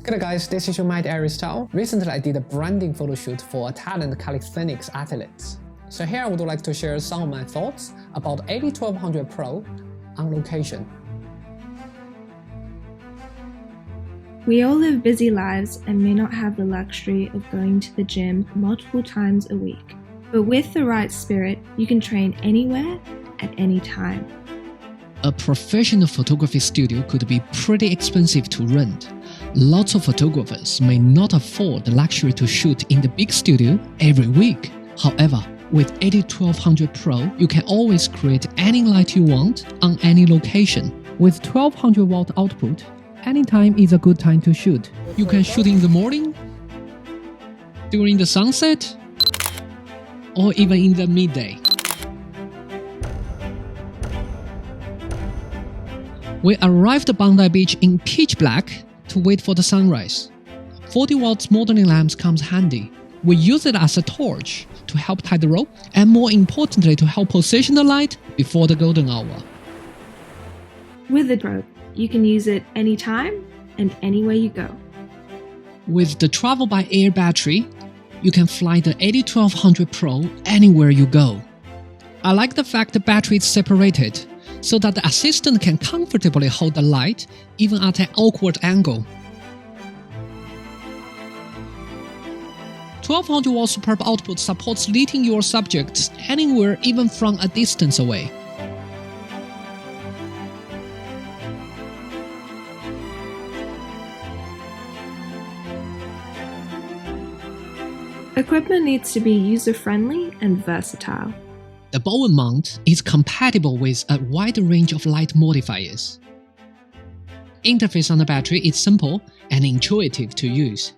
Good guys, this is your mate Aristotle. Recently I did a branding photo shoot for a talent calisthenics athletes. So here I would like to share some of my thoughts about AD1200 Pro on location. We all live busy lives and may not have the luxury of going to the gym multiple times a week. But with the right spirit, you can train anywhere at any time. A professional photography studio could be pretty expensive to rent. Lots of photographers may not afford the luxury to shoot in the big studio every week. However, with AD1200 Pro, you can always create any light you want on any location. With 1200 watt output, anytime is a good time to shoot. You can shoot in the morning, during the sunset, or even in the midday. We arrived at Bondi Beach in pitch black to wait for the sunrise. 40 watts modeling lamps comes handy. We use it as a torch to help tie the rope and more importantly to help position the light before the golden hour. With the Pro, you can use it anytime and anywhere you go. With the travel by air battery, you can fly the AD1200 Pro anywhere you go. I like the fact the battery is separated so that the assistant can comfortably hold the light even at an awkward angle. 1200 watt superb output supports leading your subjects anywhere even from a distance away. Equipment needs to be user-friendly and versatile. The Bowen mount is compatible with a wide range of light modifiers. Interface on the battery is simple and intuitive to use.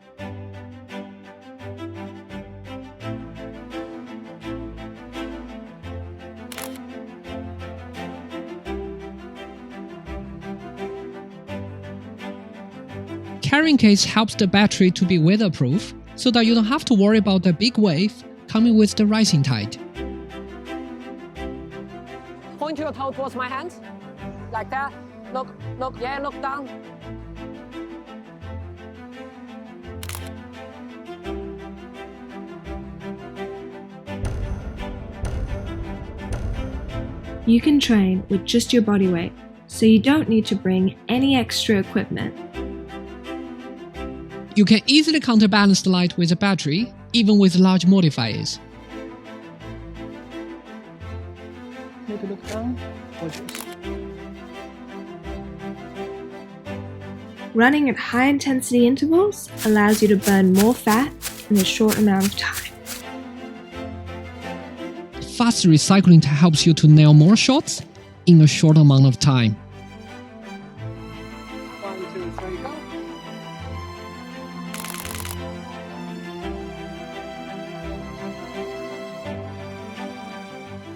Carrying case helps the battery to be weatherproof so that you don't have to worry about the big wave coming with the rising tide. Point your toe towards my hands, like that. Look, yeah, look down. You can train with just your body weight, so you don't need to bring any extra equipment. You can easily counterbalance the light with a battery, even with large modifiers. Maybe look down. Running at high-intensity intervals allows you to burn more fat in a short amount of time. Fast recycling helps you to nail more shots in a short amount of time. 1, 2, 3, go.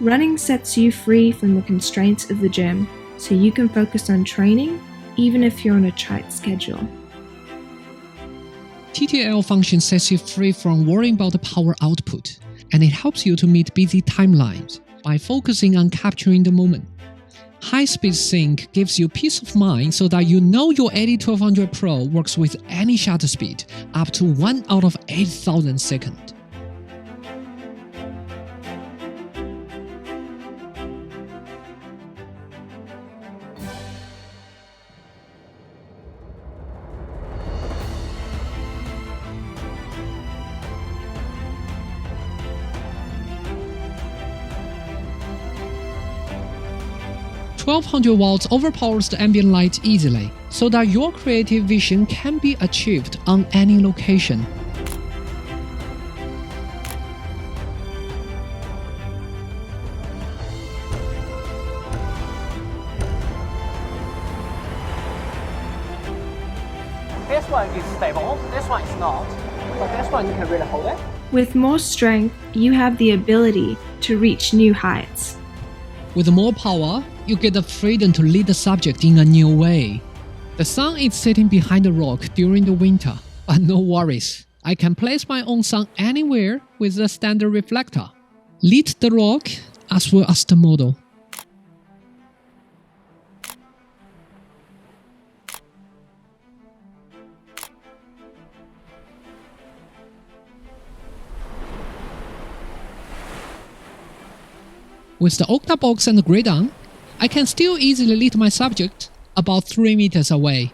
Running sets you free from the constraints of the gym, so you can focus on training even if you're on a tight schedule. TTL function sets you free from worrying about the power output, and it helps you to meet busy timelines by focusing on capturing the moment. High-speed sync gives you peace of mind so that you know your AD1200 Pro works with any shutter speed up to 1 out of 8,000 seconds. .1200 watts overpowers the ambient light easily, so that your creative vision can be achieved on any location. This one is stable, this one is not. But this one you can really hold it. With more strength, you have the ability to reach new heights. With more power, you get the freedom to lead the subject in a new way. The sun is sitting behind the rock during the winter, but no worries. I can place my own sun anywhere with a standard reflector. Lead the rock as well as the model. With the octabox and the grid on, I can still easily lead my subject about 3 meters away.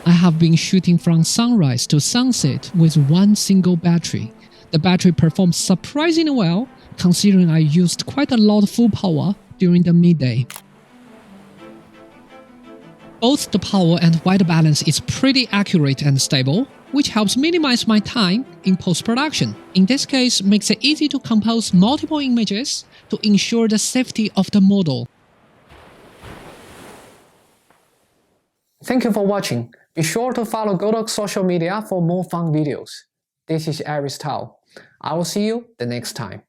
I have been shooting from sunrise to sunset with one single battery. The battery performs surprisingly well, considering I used quite a lot of full power during the midday. Both the power and white balance is pretty accurate and stable, which helps minimize my time in post-production. In this case, makes it easy to compose multiple images to ensure the safety of the model. Thank you for watching. Be sure to follow Godox social media for more fun videos. This is Aris Tao. I will see you the next time.